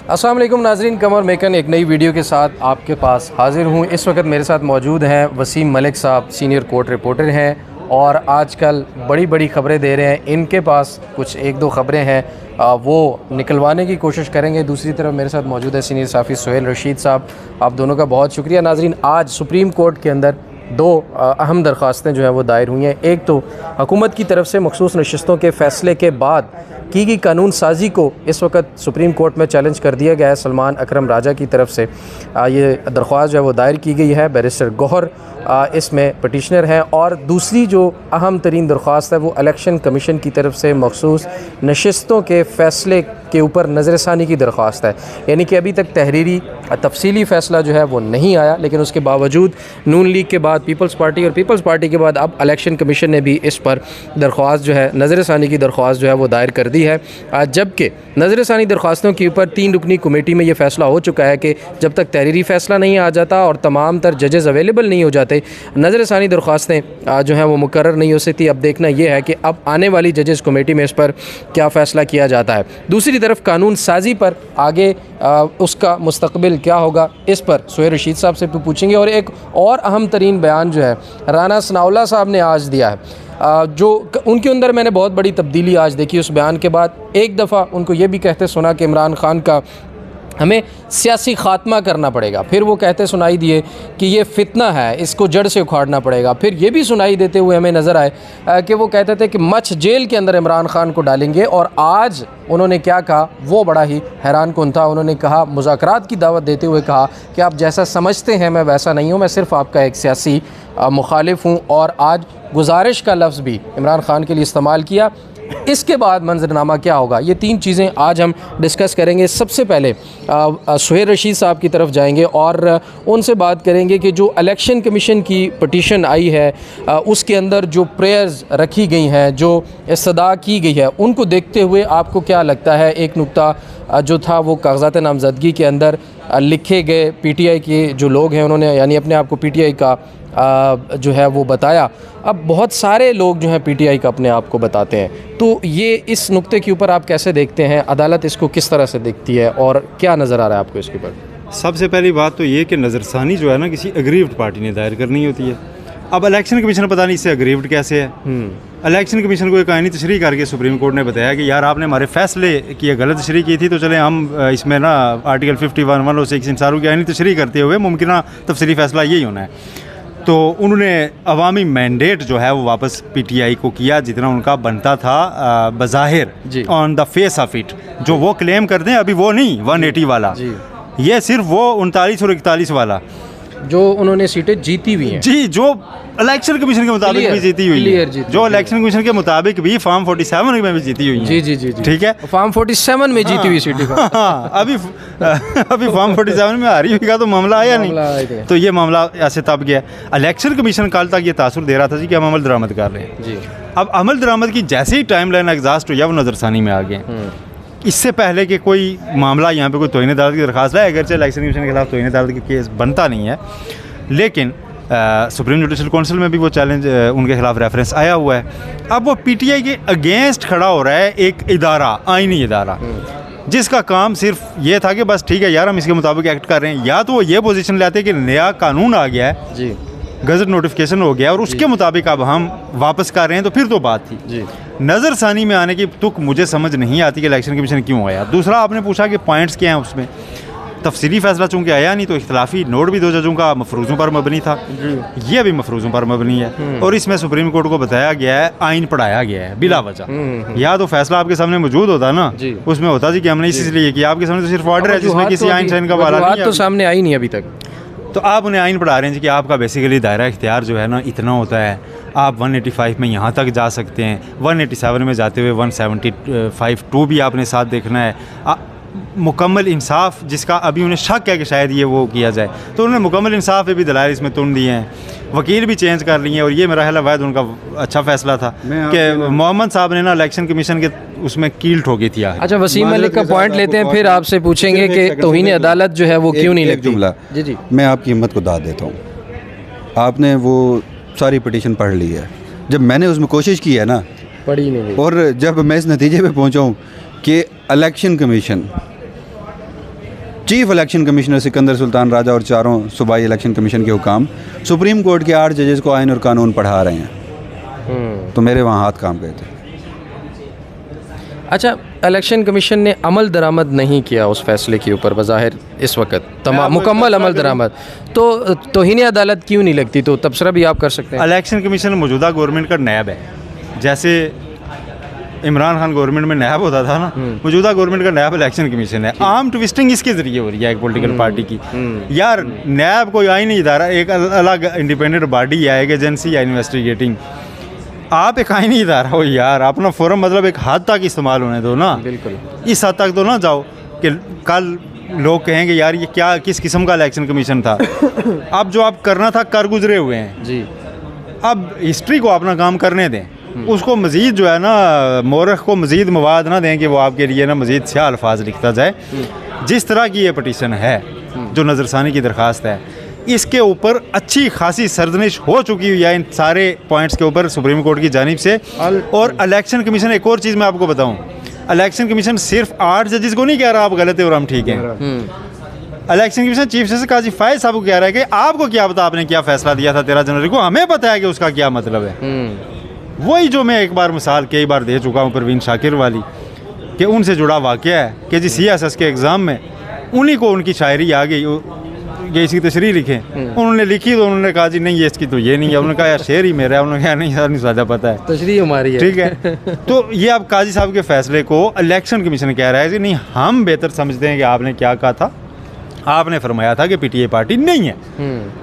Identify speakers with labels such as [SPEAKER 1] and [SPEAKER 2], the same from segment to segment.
[SPEAKER 1] अस्सलाम वालेकुम नाज़रीन, कमर मेकन एक नई वीडियो के साथ आपके पास हाज़िर हूँ। इस वक्त मेरे साथ मौजूद हैं वसीम मलिक साहब, सीनियर कोर्ट रिपोर्टर हैं और आजकल बड़ी बड़ी ख़बरें दे रहे हैं। इनके पास कुछ एक दो ख़बरें हैं, वो निकलवाने की कोशिश करेंगे। दूसरी तरफ मेरे साथ मौजूद है सीनियर सहाफ़ी सुहेल रशीद साहब। आप दोनों का बहुत शुक्रिया। नाज़रीन, आज सुप्रीम कोर्ट के अंदर दो अहम दरख्वास्तें जो हैं वो दायर हुई हैं। एक तो हुकूमत की तरफ से मखसूस नशिस्तों के फ़ैसले के बाद की गई कानून साजी को इस वक्त सुप्रीम कोर्ट में चैलेंज कर दिया गया है। सलमान अकरम राजा की तरफ से ये दरख्वास्त जो है वो दायर की गई है। बैरिस्टर गौहर इसमें पटिशनर हैं। और दूसरी जो अहम तरीन दरख्वास्त है वो इलेक्शन कमीशन की तरफ से मखसूस नशिस्तों के फ़ैसले के ऊपर नज़रसानी की दरख्वास्त है। यानी कि अभी तक तहरीरी तफसीली फ़ैसला जो है वो नहीं आया, लेकिन उसके बावजूद नून लीग के बाद पीपल्स पार्टी और पीपल्स पार्टी के बाद अब इलेक्शन कमीशन ने भी इस पर दरख्वास्त जो है नज़रसानी की दरख्वास्त जो है वो दायर कर दी है। जबकि नज़रसानी दरख्वास्तों के ऊपर 3 रुकनी कमेटी में ये फ़ैसला हो चुका है कि जब तक तहरीरी फ़ैसला नहीं आ जाता और तमाम तर जजेज़ अवेलेबल नहीं हो जाते, नज़रसानी दरख्वास्तें जो हैं वो मुकर्रर नहीं हो सकती। अब देखना यह है कि अब आने वाली जजेज़ कमेटी में इस पर क्या फ़ैसला किया जाता है। दूसरी तरफ कानून साजी पर आगे उसका मुस्तकबिल क्या होगा, इस पर सुहेल रशीद साहब से पूछेंगे। और एक और अहम तरीन बयान जो है राना सनाउल्लाह साहब ने आज दिया है, जो उनके अंदर मैंने बहुत बड़ी तब्दीली आज देखी। उस बयान के बाद एक दफ़ा उनको ये भी कहते सुना कि इमरान खान का हमें सियासी ख़ात्मा करना पड़ेगा, फिर वो कहते सुनाई दिए कि ये फितना है, इसको जड़ से उखाड़ना पड़ेगा। फिर ये भी सुनाई देते हुए हमें नज़र आए कि वो कहते थे कि मच जेल के अंदर इमरान खान को डालेंगे। और आज उन्होंने क्या कहा वो बड़ा ही हैरान कुन था। उन्होंने कहा, मुज़ाकरात की दावत देते हुए कहा कि आप जैसा समझते हैं मैं वैसा नहीं हूँ, मैं सिर्फ़ आपका एक सियासी मुखालिफ हूँ। और आज गुजारिश का लफ्ज़ भी इमरान खान के लिए इस्तेमाल किया। इसके बाद मंजरनामा क्या होगा, ये 3 चीज़ें आज हम डिस्कस करेंगे। सबसे पहले सुहेल रशीद साहब की तरफ जाएंगे और उनसे बात करेंगे कि जो इलेक्शन कमीशन की पटिशन आई है उसके अंदर जो प्रेयर्स रखी गई हैं, जो इस्तदा की गई है, उनको देखते हुए आपको क्या लगता है। एक नुक्ता जो था वो कागज़ात नामज़दगी के अंदर लिखे गए पीटीआई के जो लोग हैं उन्होंने यानी अपने आप को पीटीआई का जो है वो बताया। अब बहुत सारे लोग जो हैं पीटीआई का अपने आप को बताते हैं, तो ये इस नुक्ते के ऊपर आप कैसे देखते हैं, अदालत इसको किस तरह से देखती है और क्या नज़र आ रहा है आपको इसके ऊपर?
[SPEAKER 2] सबसे पहली बात तो ये कि नज़रसानी जो है ना किसी अग्रीव्ड पार्टी ने दायर करनी होती है। अब इलेक्शन कमीशन पता नहीं इससे अग्रीव्ड कैसे है। इलेक्शन कमीशन को एक आईनी तशरीह करके सुप्रीम कोर्ट ने बताया कि यार आपने हमारे फैसले की गलत तशरीह की थी, तो चले हम इसमें ना आर्टिकल 51 106 इन सारों की आईनी तशरीह करते हुए मुमकिन तफसीली फ़ैसला यही होना है। तो उन्होंने अवामी मैंडेट जो है वो वापस पीटीआई को किया जितना उनका बनता था बज़ाहिर on the face of it. जो वो क्लेम करते हैं अभी वो नहीं 180 वाला, ये सिर्फ वो 39 और 41 वाला
[SPEAKER 1] जो उन्होंने सीटें जीती हुई हैं
[SPEAKER 2] जी, जो इलेक्शन कमीशन के मुताबिक भी जीती हुई है, जो इलेक्शन कमीशन के मुताबिक भी फॉर्म 47 में भी जीती हुई है।
[SPEAKER 1] जी जी जी ठीक है, फॉर्म 47 में जीती हुई सीटें।
[SPEAKER 2] अभी फॉर्म 47 में आ रही हुई का तो मामला आया नहीं, तो ये मामला ऐसे तब गया। इलेक्शन कमीशन कल तक ये तासुर दे रहा था जी कि हम अमल दरामद कर रहे हैं जी। अब अमल दरामद की जैसे ही टाइम लाइन एग्जॉस्ट हुई है वो नज़रसानी में आ गए। इससे पहले कि कोई मामला यहाँ पे कोई तौहीन अदालत की दरख्वास्त है, अगरचे इलेक्शन कमीशन के खिलाफ तौहीन अदालत की केस बनता नहीं है, लेकिन सुप्रीम जुडिशल काउंसिल में भी वो चैलेंज उनके खिलाफ रेफरेंस आया हुआ है। अब वो पीटीआई के अगेंस्ट खड़ा हो रहा है एक इदारा, आईनी इदारा, जिसका काम सिर्फ ये था कि बस ठीक है यार हम इसके मुताबिक एक्ट कर रहे हैं। या तो वो ये पोजीशन लेते कि नया कानून आ गया है जी, गजट नोटिफिकेशन हो गया और उसके मुताबिक अब हम वापस कर रहे हैं, तो फिर तो बात थी जी। नज़रसानी में आने की तुक मुझे समझ नहीं आती कि इलेक्शन कमीशन क्यों आया। दूसरा, आपने पूछा कि पॉइंट्स क्या हैं, उसमें तफसीली फ़ैसला चूँकि आया नहीं तो इख्तलाफी नोट भी 2 जजों का मफरूज़ों पर मबनी था, ये भी मफरूज़ों पर मबनी है। और इसमें सुप्रीम कोर्ट को बताया गया है, आइन पढ़ाया गया है बिला वजह। या तो फैसला आपके सामने मौजूद होता ना, उसमें होता जी कि हमने इसलिए किया, आपके सामने तो सिर्फ ऑर्डर है जिसमें किसी आइन साइन का वाला नहीं है,
[SPEAKER 1] तो सामने आई नहीं अभी तक।
[SPEAKER 2] तो आप उन्हें आइन पढ़ा रहे हैं कि आपका बेसिकली दायरा इख्तियार जो है ना इतना होता है, आप 185 में यहाँ तक जा सकते हैं, 187 में जाते हुए 175(2) भी आपने साथ देखना है। मुकम्मल इंसाफ जिसका अभी उन्हें शक है कि शायद ये वो किया जाए, तो उन्होंने मुकम्मल इंसाफ पे भी दलाइल इसमें तुन दिए हैं, वकील भी चेंज कर लिए हैं। और ये मेरा ख्याल है उनका अच्छा फैसला था कि मोहम्मद साहब ने ना इलेक्शन कमीशन के उसमें कील ठोकी थी।
[SPEAKER 1] अच्छा, वसीम मलिक का पॉइंट लेते हैं, फिर आपसे पूछेंगे कि तौहीन अदालत जो है वो क्यों नहीं लगती।
[SPEAKER 3] जी जी, मैं आपकी हिम्मत को दाद देता हूँ। आपने वो सारी पिटीशन पढ़ ली है, जब मैंने उसमें कोशिश की है ना,
[SPEAKER 1] पढ़ी नहीं,
[SPEAKER 3] और जब मैं इस नतीजे पे पहुँचा हूँ कि election commission chief election commissioner Sikandar Sultan Raja और चारों सूबाई इलेक्शन कमीशन के हुकाम सुप्रीम कोर्ट के 8 जजेस को आइन और कानून पढ़ा रहे हैं। तो मेरे वहाँ हाथ काम गए थे।
[SPEAKER 1] अच्छा, इलेक्शन कमीशन ने अमल दरामद नहीं किया उस फैसले के ऊपर बज़ाहिर इस वक्त तमाम मुकम्मल अमल दरामद, तो तौहीन अदालत क्यों नहीं लगती? तो तबसरा भी आप कर सकते हैं।
[SPEAKER 2] इलेक्शन कमीशन मौजूदा गवर्नमेंट का नैब है, जैसे इमरान खान गवर्नमेंट में नैब होता था ना, मौजूदा गवर्नमेंट का नैब इलेक्शन कमीशन है। आम ट्विस्टिंग इसके ज़रिए हो रही है एक पॉलिटिकल पार्टी की। यार नैब कोई आईनी इदारा, एक अलग इंडिपेंडेंट बॉडी है, एक एजेंसी है इन्वेस्टिगेटिंग। आप एक आईनी इदारा हो यार, अपना फोरम मतलब एक हद तक इस्तेमाल होने दो ना।
[SPEAKER 1] बिल्कुल,
[SPEAKER 2] इस हद तक तो ना जाओ कि कल लोग कहेंगे यार ये क्या किस किस्म का इलेक्शन कमीशन था। अब जो आप करना था कर गुजरे हुए हैं
[SPEAKER 1] जी।
[SPEAKER 2] अब हिस्ट्री को अपना काम करने दें, उसको मज़ीद जो है ना मोरख को मज़ीद मवाद ना दें कि वो आपके लिए ना मज़ीद स्याह अल्फाज लिखता जाए। जिस तरह की ये पटिशन है जो नज़रसानी की दरख्वास्त है, इसके ऊपर अच्छी खासी सर्जनिश हो चुकी हुई है इन सारे पॉइंट्स के ऊपर सुप्रीम कोर्ट की जानिब से। और इलेक्शन कमीशन, एक और चीज़ मैं आपको बताऊं, इलेक्शन कमीशन सिर्फ 8 जजेस को नहीं कह रहा आप गलत है और हम ठीक हैं। इलेक्शन कमीशन चीफ जस्टिस काजी फायद साहब को कह रहा है कि आपको क्या पता आपने क्या फैसला दिया था 13 जनवरी को, हमें पता है कि उसका क्या मतलब है। वही जो मैं एक बार मिसाल कई बार दे चुका हूँ परवीन शाकिर वाली, कि उनसे जुड़ा वाक़या है कि जी CSS के एग्ज़ाम में उन्हीं को उनकी शायरी आ गई कि इसकी तशरीह लिखें। उन्होंने लिखी तो उन्होंने कहा जी नहीं इसकी तो ये नहीं है। उन्होंने कहा यार शेर ही मेरा है। उन्होंने कहा नहीं यार नहीं ज़्यादा पता है,
[SPEAKER 1] तशरीह हमारी है।
[SPEAKER 2] ठीक है। तो ये अब काजी साहब के फैसले को इलेक्शन कमीशन कह रहा है कि नहीं हम बेहतर समझते हैं कि आपने क्या कहा था, आपने फरमाया था कि PTI पार्टी नहीं है,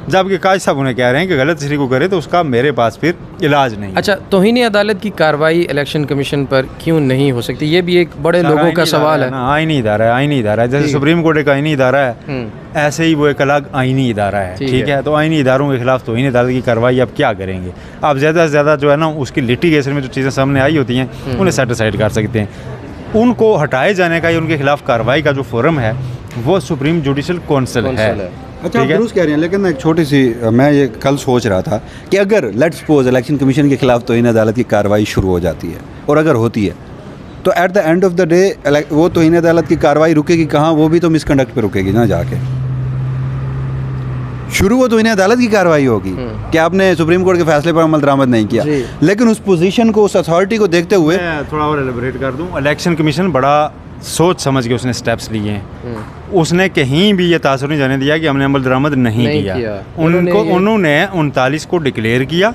[SPEAKER 2] जबकि काजी साहब उन्हें कह रहे हैं कि गलत तशरीह को करे तो उसका मेरे पास फिर इलाज नहीं।
[SPEAKER 1] अच्छा, तौहीन अदालत की कार्रवाई इलेक्शन कमीशन पर क्यों नहीं हो सकती? ये भी एक बड़े लोगों का सवाल है।
[SPEAKER 2] आईनी इदारा है, आईनी इदारा है। जैसे सुप्रीम कोर्ट एक आईनी इदारा है, ऐसे ही वो एक अलग आईनी इदारा है, ठीक है। तो आईनी इदारों के खिलाफ तौहीन अदालत की कार्रवाई आप क्या करेंगे? आप ज़्यादा से ज़्यादा जो है ना उसकी लिटिगेशन में जो चीज़ें सामने आई होती हैं उन्हें सेटिसाइड कर सकते हैं। उनको हटाए जाने का या उनके खिलाफ कार्रवाई का जो फोरम है वो सुप्रीम जुडिशल काउंसिल है।
[SPEAKER 3] अच्छा, आप दुरुस्त कह रहे हैं, लेकिन मैं एक छोटी सी मैं ये कल सोच रहा था कि अगर लेट्स सपोज इलेक्शन कमीशन के खिलाफ तौहीन अदालत की कार्रवाई शुरू हो जाती है और अगर होती है तो at the end of the day वो तौहीन अदालत की कार्रवाई रुकेगी कहाँ? वो भी तो मिसकंडक्ट पे रुकेगी ना जाके। शुरू वो तौहीन अदालत की कार्रवाई होगी कि आपने सुप्रीम कोर्ट के फैसले पर अमल दरामद नहीं किया, लेकिन उस पोजीशन को, उस अथॉरिटी को देखते हुए
[SPEAKER 2] मैं थोड़ा और एलिबरेट कर दूं। इलेक्शन कमीशन बड़ा सोच समझ के उसने स्टेप्स लिए हैं। उसने कहीं भी ये तासुर नहीं जाने दिया कि हमने अमल दरामद नहीं किया। उन्होंने 39 को डिक्लेयर किया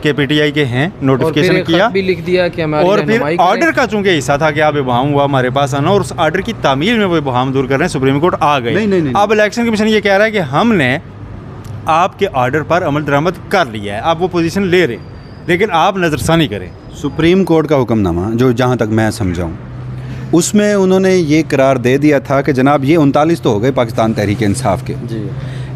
[SPEAKER 2] कि PTI के हैं, नोटिफिकेशन किया
[SPEAKER 1] भी लिख दिया कि हमारी
[SPEAKER 2] और फिर ऑर्डर का चूंकि हिस्सा था कि आप इबहम हुआ हमारे पास आना और उस ऑर्डर की तामील में वो इबहम दूर कर रहे हैं। सुप्रीम कोर्ट आ गए। अब इलेक्शन कमीशन ये कह रहा है कि हमने आपके ऑर्डर पर अमल दरामद कर लिया है, आप वो पोजीशन ले रहे, लेकिन आप नज़रसानी करें।
[SPEAKER 3] सुप्रीम कोर्ट का हुक्मनामा जो जहाँ तक मैं समझाऊँ उसमें उन्होंने ये करार दे दिया था कि जनाब ये 39 तो हो गए पाकिस्तान तहरीक इंसाफ के,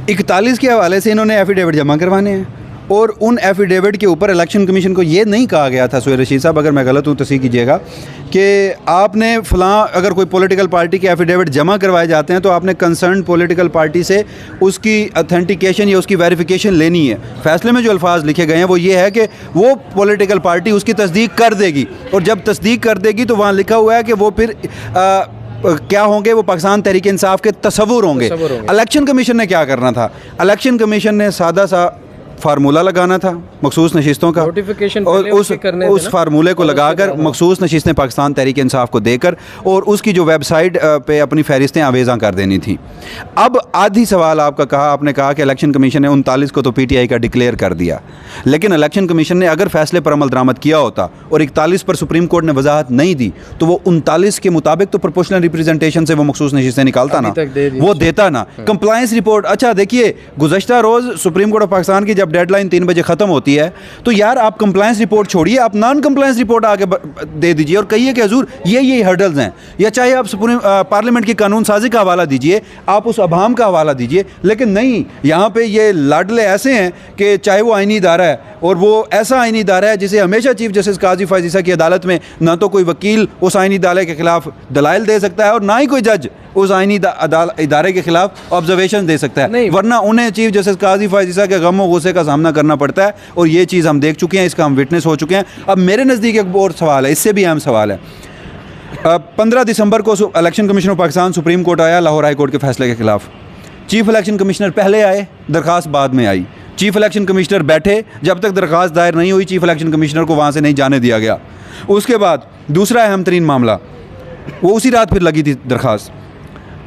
[SPEAKER 3] 41 के हवाले से इन्होंने एफिडेविट जमा करवाने हैं और उन एफिडेविट के ऊपर इलेक्शन कमीशन को ये नहीं कहा गया था, सुहेल रशीद साहब अगर मैं गलत हूँ तस्दीक कीजिएगा, कि आपने फ़लाँ अगर कोई पॉलिटिकल पार्टी के एफिडेविट जमा करवाए जाते हैं तो आपने कंसर्न पॉलिटिकल पार्टी से उसकी अथेंटिकेशन या उसकी वेरिफिकेशन लेनी है। फैसले में जो अल्फाज लिखे गए हैं वो ये है कि वो पॉलिटिकल पार्टी उसकी तस्दीक कर देगी और जब तस्दीक कर देगी तो वहाँ लिखा हुआ है कि वो फिर क्या होंगे, वो पाकिस्तान तहरीक इंसाफ के तसव्वुर होंगे। इलेक्शन कमीशन ने क्या करना था? इलेक्शन कमीशन ने सादा सा फार्मूला लगाना था मखसूस नशिस्तों का और उस फार्मूले को लगाकर मखसूस नशिस्तें पाकिस्तान तहरीक इंसाफ को देकर और उसकी जो वेबसाइट पे अपनी फहरिस्तें आवेज़ा कर देनी थी। अब आधी सवाल आपका कहा, आपने कहा कि इलेक्शन कमीशन ने 39 को तो PTI का डिक्लेयर कर दिया, लेकिन इलेक्शन कमीशन ने अगर फैसले पर अमल दरामद किया होता और 41 पर सुप्रीम कोर्ट ने वजाहत नहीं दी तो वो 39 के मुताबिक तो प्रोपोर्शनल रिप्रेजेंटेशन से वो मखसूस नशिस्तें निकालता ना, वो देता ना। कंप्लायंस रिपोर्ट, अच्छा देखिए गुज़श्ता रोज़ सुप्रीम कोर्ट ऑफ पाकिस्तान की जब डेडलाइन 3 बजे ख़त्म होती है तो यार आप कंप्लायंस रिपोर्ट छोड़िए, आप नॉन कंप्लायंस रिपोर्ट आगे दे दीजिए और कहिए कि हजूर ये हर्डल्स हैं, या चाहे आप सुप्रीम पार्लियामेंट की कानून साजी का हवाला दीजिए, आप उस अभाम का हवाला दीजिए। लेकिन नहीं, यहाँ पे ये लाडले ऐसे हैं कि चाहे वो आईनी इदारा है और वो ऐसा आईनी इदारा है जिसे हमेशा चीफ जस्टिस काजी फायद ईसा की अदालत में ना तो कोई वकील उस आईनी इदारे के खिलाफ दलाइल दे सकता है और ना ही कोई जज उस आईनी इदारे के खिलाफ ऑब्जर्वेशन दे सकता है, वरना उन्हें चीफ जस्टिस काजी फायद ईसा के गम और गुस्से का सामना करना पड़ता है। और ये चीज़ हम देख चुके हैं, इसका हम विटनेस हो चुके हैं। अब मेरे नज़दीक एक और सवाल है, इससे भी अहम सवाल है। 15 दिसंबर को election commission of Pakistan supreme court आया लाहौर हाई कोर्ट के फैसले के खिलाफ। चीफ इलेक्शन कमिश्नर पहले आए, दरख्वास्त बाद में आई। चीफ इलेक्शन कमिश्नर बैठे, जब तक दरख्वास्त दायर नहीं हुई चीफ इलेक्शन कमिश्नर को वहाँ से नहीं जाने दिया गया। उसके बाद दूसरा अहम तरीन मामला, वो उसी रात फिर लगी थी दरख्वास्त।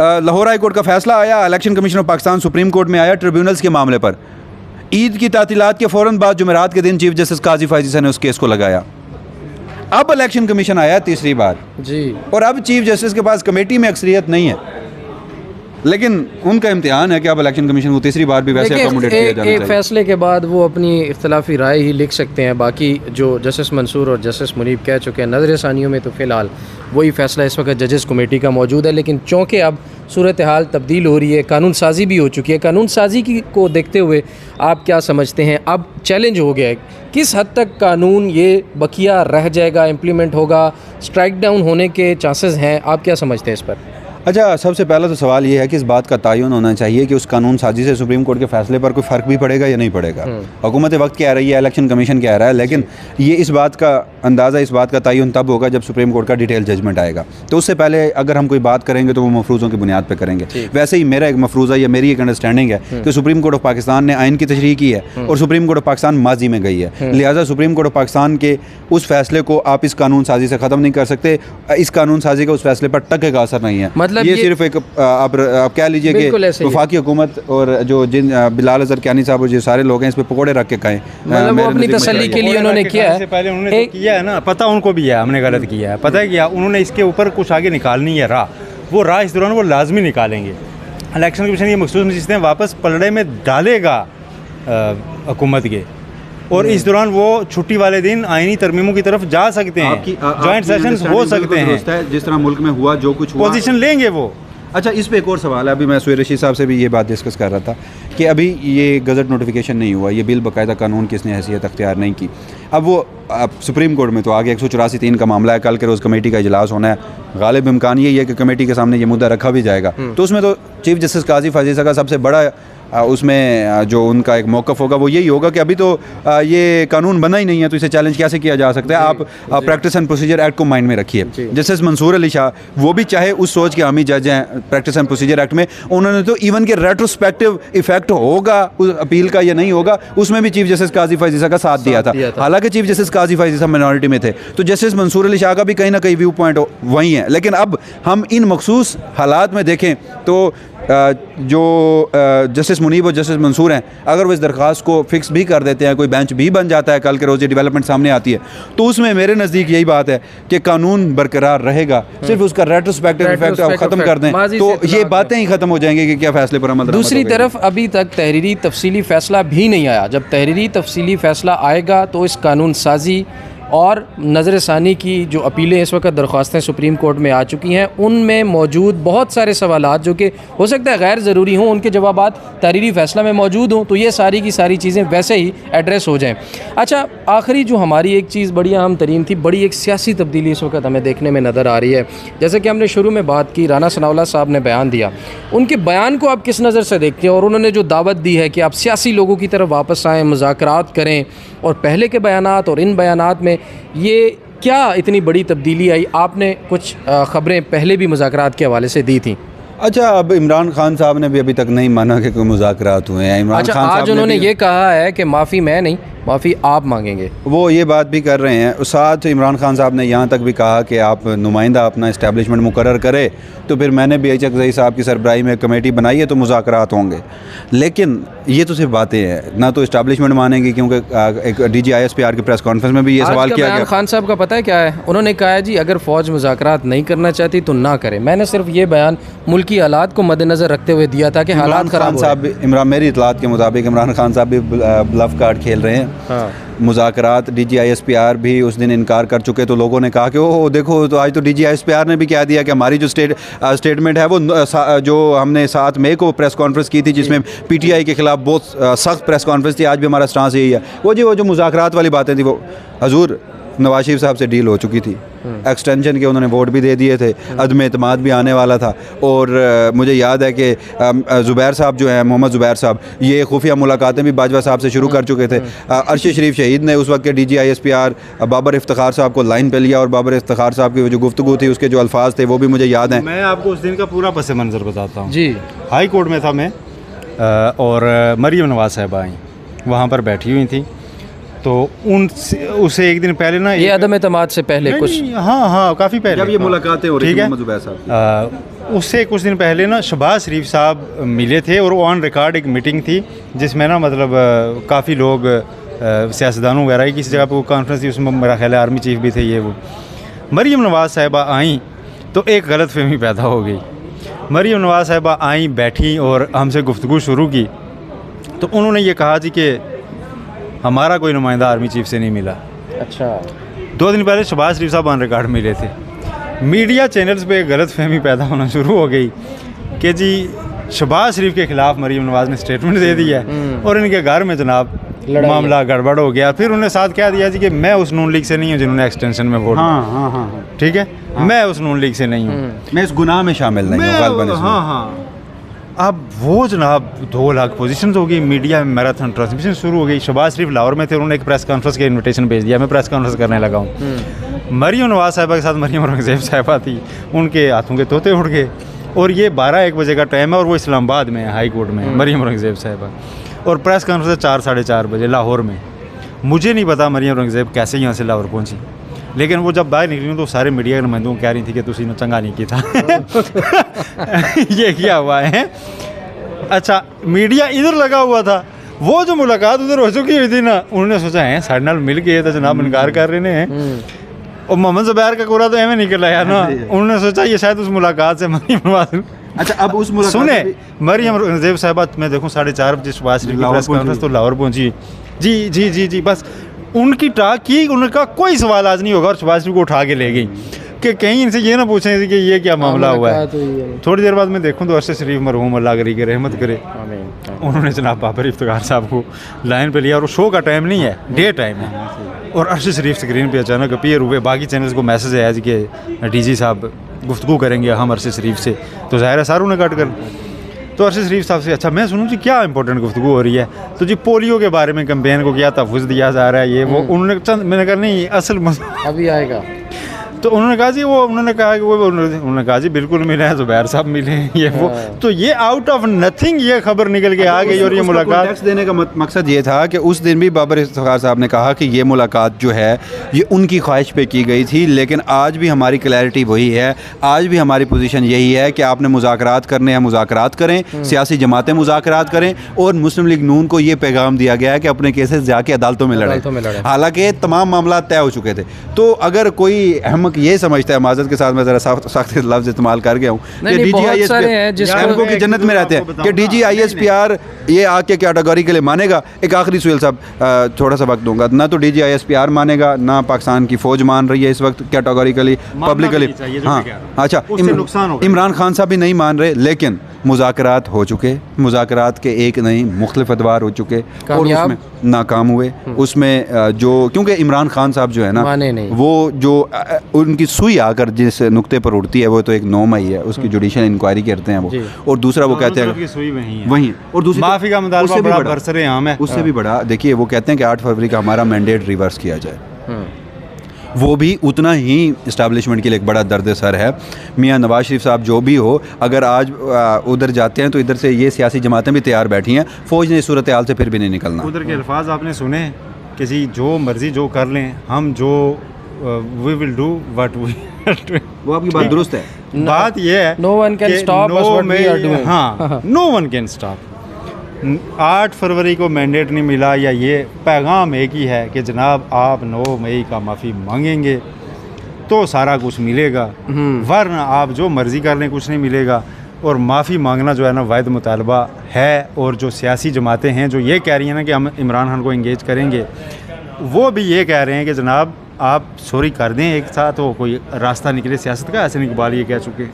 [SPEAKER 3] लाहौर हाई कोर्ट का फैसला आया, election commission of Pakistan supreme court में आया ट्रिब्यूनल्स के मामले पर। ईद की तातीलात के फ़ौरन बाद जुमेरात के दिन चीफ जस्टिस काजी फायजी ने उस केस को लगाया। अब इलेक्शन कमीशन आया तीसरी बार
[SPEAKER 1] जी,
[SPEAKER 3] और अब चीफ जस्टिस के पास कमेटी में अक्सरियत नहीं है, लेकिन उनका इम्तिहान है कि अब इलेक्शन कमीशन को तीसरी बार भी वैसे अकोमोडेट किया जाना चाहिए।
[SPEAKER 1] फैसले के बाद वो अपनी इख्तलाफी राय ही लिख सकते हैं। बाकी जो जस्टिस मंसूर और जस्टिस मुनीब कह चुके हैं नज़र सानियों में, तो फ़िलहाल वही फ़ैसला इस वक्त जजेस कमेटी का मौजूद है। लेकिन चूँकि अब सूरत हाल तब्दील हो रही है, कानून साजी भी हो चुकी है, कानून साजी को देखते हुए आप क्या समझते हैं? अब चैलेंज हो गया है, किस हद तक कानून ये बकिया रह जाएगा, इम्प्लीमेंट होगा, स्ट्राइक डाउन होने के चांसेस हैं? आप क्या समझते हैं इस पर?
[SPEAKER 3] अच्छा, सबसे पहला तो सवाल ये है कि इस बात का तयन होना चाहिए कि उस कानून साजी से सुप्रीम कोर्ट के फैसले पर कोई फ़र्क भी पड़ेगा या नहीं पड़ेगा। हुकूमत वक्त कह रही है, इलेक्शन कमीशन कह रहा है, लेकिन ये इस बात का अंदाज़ा, इस बात का तयन तब होगा जब सुप्रीम कोर्ट का डिटेल जजमेंट आएगा। तो उससे पहले अगर हम कोई बात करेंगे तो वो मफरूज़ों की बुनियाद पर करेंगे। वैसे ही मेरा एक मफरूज़ा या मेरी एक अंडरस्टैंडिंग है कि सुप्रीम कोर्ट ऑफ पाकिस्तान ने आइन की तशरीह की है और सुप्रीम कोर्ट ऑफ पाकिस्तान माजी में गई है, लिहाजा सुप्रीम कोर्ट ऑफ पाकिस्तान के उस फैसले को आप इस कानून साजी से ख़त्म नहीं कर सकते। इस कानून साजी का उस फैसले पर टके का असर नहीं है।
[SPEAKER 1] मतलब
[SPEAKER 3] ये सिर्फ एक आप कह लीजिए कि वफाकी हुकूमत और जो जिन बिलाल अजहर क्यानी साहब और जो सारे लोग हैं इस पे पकोड़े रख के खाएं,
[SPEAKER 1] मतलब वो अपनी तसल्ली के लिए उन्होंने किया है।
[SPEAKER 2] पहले उन्होंने तो किया है ना, पता उनको भी है हमने गलत किया है, पता है क्या उन्होंने इसके ऊपर कुछ आगे निकालनी है राह, वो राह इस दौरान वो लाजमी निकालेंगे। इलेक्शन कमीशन ये मखसूस नशिस्तें वापस पलड़े में डालेगा हुकूमत के, और इस दौरान वो छुट्टी वाले दिन आईनी तरमीमों की तरफ जा सकते हैं, जॉइंट सेशंस हो सकते हैं,
[SPEAKER 3] जिस तरह मुल्क में हुआ जो कुछ हुआ
[SPEAKER 2] पोजीशन लेंगे वो।
[SPEAKER 3] अच्छा, इस पे एक और सवाल है। अभी मैं सुहेल रशीद साहब से भी ये बात डिस्कस कर रहा था कि अभी ये गज़ट नोटिफिकेशन नहीं हुआ, ये बिल बाकायदा कानून की इसने हैसियत अख्तियार नहीं की। अब वो सुप्रीम कोर्ट में तो आगे 184(3) का मामला है, कल के रोज़ कमेटी का इजलास होना है। गालिब इम्कान यही है कि कमेटी के सामने ये मुद्दा रखा भी जाएगा, तो उसमें तो चीफ जस्टिस काजी फाजीसा का सबसे बड़ा उसमें जो उनका एक मौक़िफ़ होगा वो यही होगा कि अभी तो ये कानून बना ही नहीं है, तो इसे चैलेंज कैसे किया जा सकता है। आप प्रैक्टिस एंड प्रोसीजर एक्ट को माइंड में रखिए। जस्टिस मंसूर अली शाह वो भी चाहे उस सोच के हामी जज हैं प्रैक्टिस एंड प्रोसीजर एक्ट में, उन्होंने तो इवन के रेट्रोस्पेक्टिव इफेक्ट होगा उस अपील का या नहीं होगा, उसमें भी चीफ जस्टिस काजी फाजीसा का साथ दिया था। हालांकि चीफ जस्टिस काजी फाजीसा मिनॉरिटी में थे, तो जस्टिस मंसूर अली शाह का भी कहीं ना कहीं व्यू पॉइंट वही है। लेकिन अब हम इन मखसूस हालात में देखें तो जो जस्टिस मुनीब और जस्टिस मंसूर हैं, अगर वो इस दरख्वास्त को फिक्स भी कर देते हैं, कोई बेंच भी बन जाता है, कल के रोज़ ये डेवलपमेंट सामने आती है, तो उसमें मेरे नज़दीक यही बात है कि कानून बरकरार रहेगा। सिर्फ उसका रेट्रोस्पेक्टिव इफेक्ट आप ख़त्म कर दें तो ये बातें ही ख़त्म हो जाएंगी कि क्या फैसले पर अमल।
[SPEAKER 1] दूसरी तरफ अभी तक तहरीरी तफसीली फ़ैसला भी नहीं आया। जब तहरीरी तफसीली फ़ैसला आएगा तो इस कानून साजी और नज़र सानी की जो अपीलें इस वक्त दरख्वास्तें सुप्रीम कोर्ट में आ चुकी हैं, उनमें मौजूद बहुत सारे सवालात जो कि हो सकता है गैर ज़रूरी हों, उनके जवाबात तहरीरी फ़ैसला में मौजूद हों, तो ये सारी की सारी चीज़ें वैसे ही एड्रेस हो जाएं। अच्छा, आखिरी जो हमारी एक चीज़ बड़ी अहम तरीन थी, बड़ी एक सियासी तब्दीली इस वक्त हमें देखने में नज़र आ रही है। जैसे कि हमने शुरू में बात की, राना सनाउल्लाह साहब ने बयान दिया, उनके बयान को आप किस नज़र से देखते हैं? और उन्होंने जो दावत दी है कि आप सियासी लोगों की तरफ वापस आएँ, मुज़ाकरात करें, और पहले के बयानात और इन बयानात में ये क्या इतनी बड़ी तब्दीली आई? आपने कुछ ख़बरें पहले भी मुज़ाकरात के हवाले से दी थी।
[SPEAKER 3] अच्छा, अब इमरान खान साहब ने भी अभी तक नहीं माना कि कोई मुज़ाकरात हुए हैं। इमरान खान
[SPEAKER 1] आज उन्होंने ये कहा है कि माफ़ी मैं नहीं, माफ़ी आप मांगेंगे।
[SPEAKER 3] वो ये बात भी कर रहे हैं। साथ इमरान खान साहब ने यहाँ तक भी कहा कि आप नुमाइंदा अपना इस्टेब्लिशमेंट मुकर्रर करे, तो फिर मैंने भी एचक ज़ई साहब की सरबराही में कमेटी बनाई है तो मुज़ाकरात होंगे। लेकिन ये तो सिर्फ बातें हैं, ना तो इस्टेब्लिशमेंट मानेंगी, क्योंकि एक DGISPR की प्रेस कॉन्फ्रेंस में भी ये सवाल किया गया।
[SPEAKER 1] खान साहब का पता है क्या है? उन्होंने कहा है जी अगर फ़ौज मुज़ाकरात नहीं करना चाहती तो ना करे। मैंने सिर्फ ये बयान मुल्की हालात को मद्देनज़र रखते हुए दिया था कि हालात ख़राब हो रहे हैं।
[SPEAKER 3] मेरी इतलात के मुताबिक इमरान खान साहब भी ब्लफ कार्ड खेल रहे हैं। हाँ। मुज़ाकरात DGISPR भी उस दिन इनकार कर चुके, तो लोगों ने कहा कि ओह देखो, तो आज तो DGISPR ने भी कह दिया कि हमारी जो स्टेटमेंट है वो जो हमने 7 मई को प्रेस कॉन्फ्रेंस की थी जिसमें PTI के ख़िलाफ़ बहुत सख्त प्रेस कॉन्फ्रेंस थी, आज भी हमारा स्टांस यही है। वो जो मुज़ाकरात वाली बातें थी, वो हजूर नवाज शरीफ साहब से डील हो चुकी थी, एक्सटेंशन के उन्होंने वोट भी दे दिए थे, अदम एतमाद भी आने वाला था। और मुझे याद है कि ज़ुबैर साहब जो हैं, मोहम्मद ज़ुबैर साहब, ये खुफिया मुलाकातें भी बाजवा साहब से शुरू कर चुके थे। अरशद शरीफ शहीद ने उस वक्त के DGISPR बाबर इफ्तिखार साहब को लाइन पे लिया और बाबर इफ्तिखार साहब की जो गुफ्तगू थी, उसके जो अल्फाज थे वो भी मुझे याद हैं।
[SPEAKER 2] मैं आपको उस दिन का पूरा पस मंज़र बताता हूँ
[SPEAKER 1] जी।
[SPEAKER 2] हाई कोर्ट में था मैं, और मरीम नवाज़ साहिबा आई वहाँ पर बैठी हुई थी। तो उससे एक दिन पहले ना,
[SPEAKER 1] ये अदम एतमाद से पहले कुछ,
[SPEAKER 2] हाँ काफ़ी पहले
[SPEAKER 3] जब ये मुलाकातें हो रही थी मोहम्मद ज़ुबैर
[SPEAKER 2] साहब, उससे कुछ दिन पहले ना शहबाज शरीफ साहब मिले थे और ऑन रिकॉर्ड एक मीटिंग थी जिसमें ना मतलब काफ़ी लोग सियासतदानों वगैरह की किसी जगह पर वो कॉन्फ्रेंस थी, उसमें मेरा ख्याल है आर्मी चीफ भी थे ये वो। मरीम नवाज़ साहिबा आई तो एक गलत फहमी पैदा हो गई। मरीम नवाज़ साहिबा आई, बैठी और हमसे गुफ्तगू शुरू की, तो उन्होंने ये कहा जी कि हमारा कोई नुमाइंदा आर्मी चीफ से नहीं मिला।
[SPEAKER 1] अच्छा।
[SPEAKER 2] 2 दिन पहले शहबाज शरीफ साहब ऑन रिकॉर्ड मिले थे। मीडिया चैनल्स पे गलत फहमी पैदा होना शुरू हो गई कि जी शहबाज शरीफ के ख़िलाफ़ मरीम नवाज़ ने स्टेटमेंट दे दिया और इनके घर में जनाब मामला गड़बड़ हो गया। फिर उन्होंने साथ क्या दिया जी कि मैं उस नून लीग से नहीं हूँ जिन्होंने एक्सटेंशन में वोट, ठीक है, मैं उस नून लीग से नहीं हूँ,
[SPEAKER 3] मैं इस गुनाह में शामिल नहीं हूँ।
[SPEAKER 2] हाँ। अब वो जनाब 2 लाख पोजीशंस हो गई, मीडिया में मैराथन ट्रांसमिशन शुरू हो गई। शहबाज शरीफ लाहौर में थे, उन्होंने एक प्रेस कॉन्फ्रेंस का इनविटेशन भेज दिया, मैं प्रेस कॉन्फ्रेंस करने लगा हूँ। मरीम नवाज़ साहिबा के साथ मरीम औरंगज़ेब साहिबा थी, उनके हाथों के तोते उड़ गए। और ये 12-1 बजे का टाइम है और वो इस्लामाबाद में है, हाई कोर्ट में, मरीम औरंगज़ेब साहिबा, और प्रेस कॉन्फ्रेंस 4 साढ़े 4 बजे लाहौर में। मुझे नहीं पता मरीम औरंगज़ेब कैसे यहाँ से लाहौर पहुँची, लेकिन वो जब बाहर निकली तो सारे मीडिया के नुमाइंदों को कह रही थी कि तुसी ने चंगा नहीं किया था। ये क्या हुआ है। अच्छा, मीडिया इधर लगा हुआ था, वो जो मुलाकात उधर हो चुकी हुई थी ना, उन्होंने सोचा है साढ़े नाल मिल गए तो जनाब इनकार कर रहे हैं। और मोहम्मद ज़ुबैर का कोरा तो एवं निकल आया ना, उन्होंने सोचा ये शायद उस मुलाकात से मरीम नवाज़।
[SPEAKER 3] अच्छा, अब उस मुलाकात
[SPEAKER 2] सुने, मरीम औरंगज़ेब साहिबा मैं देखूँ 4:30 बजे शहबाज शरीफ की प्रेस कॉन्फ्रेंस तो लाहौर पहुँची। जी बस उनकी टाक की, उनका कोई सवाल आज नहीं होगा और शहबाज शरीफ को उठा के ले गई कि कहीं इनसे ये ना पूछें कि ये क्या मामला हुआ है। थोड़ी देर बाद मैं देखूँ तो अरशद शरीफ मरहूम अल्लाह करी के रहमत करे, उन्होंने जनाब बाबर इफ्तिखार साहब को लाइन पे लिया और शो का टाइम नहीं है, डे टाइम है, और अरशद शरीफ स्क्रीन पे अचानक अपीयर हुए। बाकी चैनल्स को मैसेज आया जी कि DG साहब गुफ्तगू करेंगे हम अरशद शरीफ से, तो ज़ाहिर है सारों ने काट कर। तो अरशद शरीफ साहब से अच्छा मैं सुनूँ जी क्या इंपॉर्टेंट गुफ्तगू हो रही है, तो जी पोलियो के बारे में कैंपेन को क्या तहफ़्फ़ुज़ दिया जा रहा है ये वो। उन्होंने मैंने कहा नहीं असल
[SPEAKER 1] अभी आएगा।
[SPEAKER 2] तो उन्होंने कहा जी वो, उन्होंने कहा कि वो, उन्होंने कहा जी बिल्कुल मिले हैं, ज़ुबैर साहब मिले हैं, ये वो। तो ये आउट ऑफ नथिंग ये खबर निकल के आ गई और ये मुलाकात
[SPEAKER 3] देने का मकसद ये था कि उस दिन भी बाबर इफ्तिखार साहब ने कहा कि ये मुलाकात जो है ये उनकी ख्वाहिश पे की गई थी, लेकिन आज भी हमारी क्लैरिटी वही है, आज भी हमारी पोजीशन यही है कि आपने मुज़ाकरात करने हैं, मुज़ाकरात करें, सियासी जमातें मुज़ाकरात करें, और मुस्लिम लीग नून को ये पैगाम दिया गया है कि अपने केसेस जाके अदालतों में लड़े। हालांकि तमाम मामला तय हो चुके थे। तो अगर कोई अहमक ये समझता है, माजरत के साथ मैं ज़रा सख्त लफ्ज़ इस्तेमाल कर गया हूँ कि DGISPR की जन्नत में रहते हैं कि DGISPR ये आके कैटेगरी के लिए मानेगा। एक आखिरी सुहेल साहब थोड़ा सा वक्त दूंगा, ना तो DGISPR मानेगा, ना पाकिस्तान की फ़ौज मान रही है इस वक्त कैटेगोरिकली पब्लिकली। हाँ अच्छा, इमरान खान साहब भी नहीं मान रहे, लेकिन मुज़ाकरात हो चुके, मुज़ाकरात के एक नहीं मुख्तलिफ अदवार हो चुके और उसमें नाकाम हुए। उसमें जो क्योंकि इमरान खान साहब जो है ना, वो जो उनकी सुई आकर जिस नुक्ते पर उड़ती है वो तो एक 9 मई है, उसकी जुडिशल इंक्वायरी करते हैं वो, और दूसरा वो कहते हैं वहीं, और दूसरी माफ़ी का मुतालबा बड़ा बरसरे आम है, उससे भी बड़ा देखिए वो कहते हैं कि 8 फरवरी का हमारा मैंडेट रिवर्स किया जाए। वो भी उतना ही इस्टेब्लिशमेंट के लिए एक बड़ा दर्द सर है। मियाँ नवाज शरीफ साहब जो भी हो, अगर आज उधर जाते हैं तो इधर से ये सियासी जमातें भी तैयार बैठी हैं, फ़ौज ने इस सूरत हाल से फिर भी नहीं निकलना।
[SPEAKER 2] उधर के अल्फाज आपने सुने कि जी जो मर्ज़ी जो कर लें हम, जो we will do what we,
[SPEAKER 3] वो आपकी बात दुरुस्त है।
[SPEAKER 2] बात ये है
[SPEAKER 1] no one can stop us what we are doing.
[SPEAKER 2] हाँ, नो वन कैन स्टॉप। 8 फरवरी को मैंडेट नहीं मिला, या ये पैगाम एक ही है कि जनाब आप 9 मई का माफ़ी मांगेंगे तो सारा कुछ मिलेगा, वरना आप जो मर्ज़ी कर लें कुछ नहीं मिलेगा। और माफ़ी मांगना जो है ना वाहिद मुतालबा है। और जो सियासी जमातें हैं जो ये कह रही हैं ना कि हम इमरान खान को इंगेज करेंगे, वो भी ये कह रहे हैं कि जनाब आप सॉरी कर दें एक साथ, वो कोई रास्ता निकले सियासत का। ऐसे इकबाल ये कह चुके।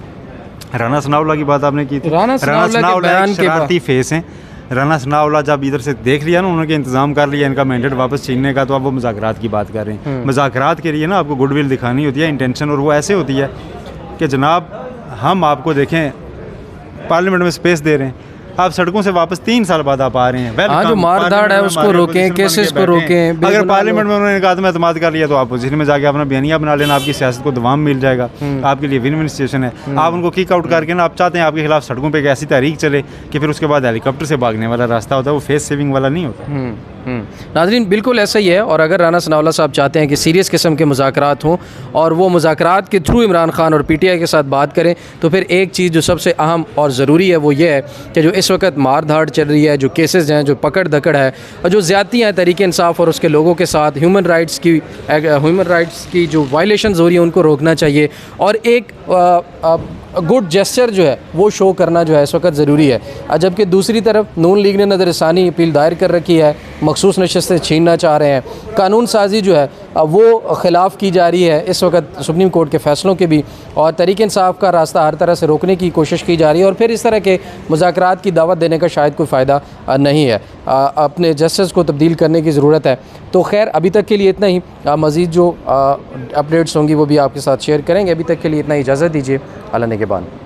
[SPEAKER 2] राना सनाउल्लाह की बात आपने की थी, राना सनाउल्लाह शरारती फेस हैं, राना सनाउल्लाह जब इधर से देख लिया ना, उन्होंने इंतज़ाम कर लिया इनका मैंडेट वापस छीनने का, तो अब वो मुज़ाकरात की बात कर रहे हैं। मुज़ाकरात के लिए ना आपको गुडविल दिखानी होती है, इंटेंशन, और वो ऐसे होती है कि जनाब हम आपको देखें पार्लियामेंट में स्पेस दे रहे हैं, आप सड़कों से वापस 3 साल बाद आप आ रहे हैं।
[SPEAKER 1] हाँ, जो मारधाड़ है उसको रोकें, केसेस को रोकें।
[SPEAKER 2] अगर पार्लियामेंट में उन्होंने कहा एतमाद कर लिया तो आप पोजीशन में जाके अपना बयानिया बना लेना, आपकी सियासत को दवाम मिल जाएगा, आपके लिए विन विन सिचुएशन है। आप उनको किक आउट करके ना, आप चाहते हैं आपके खिलाफ सड़कों पर एक ऐसी तहरीक चले कि फिर उसके बाद हेलीकॉप्टर से भागने वाला रास्ता होता है, वो फेस सेविंग वाला नहीं होता।
[SPEAKER 1] नाज़रीन, बिल्कुल ऐसा ही है। और अगर राना सनाउल्लाह साहब चाहते हैं कि सीरियस किस्म के मुज़ाकरात हों और वो मुज़ाकरात के थ्रू इमरान खान और पीटीआई के साथ बात करें, तो फिर एक चीज़ जो सबसे अहम और ज़रूरी है वो ये है कि जो इस वक्त मार धाड़ चल रही है, जो केसेस हैं, जो पकड़ धकड़ है और जो ज़्यादतियाँ हैं तहरीक इंसाफ और उसके लोगों के साथ, ह्यूमन राइट्स की जो वायलेशंस हो रही हैं उनको रोकना चाहिए। और एक गुड जेस्चर जो है वो शो करना जो है इस वक्त ज़रूरी है। जबकि दूसरी तरफ नून लीग ने नज़रसानी अपील दायर कर रखी है, मखसूस नशस्तें छीनना चाह रहे हैं, कानून साजी जो है वो ख़िलाफ़ की जा रही है इस वक्त सुप्रीम कोर्ट के फ़ैसलों के भी, और तहरीक इंसाफ का रास्ता हर तरह से रोकने की कोशिश की जा रही है। और फिर इस तरह के मुज़ाकरात की दावत देने का शायद कोई फ़ायदा नहीं है, अपने जस्टिस को तब्दील करने की ज़रूरत है। तो खैर अभी तक के लिए इतना ही, मज़ीद जो अपडेट्स होंगी वो भी आपके साथ शेयर करेंगे। अभी तक के लिए इतना ही, इजाज़त दीजिए, अल्लाह ने के बाद।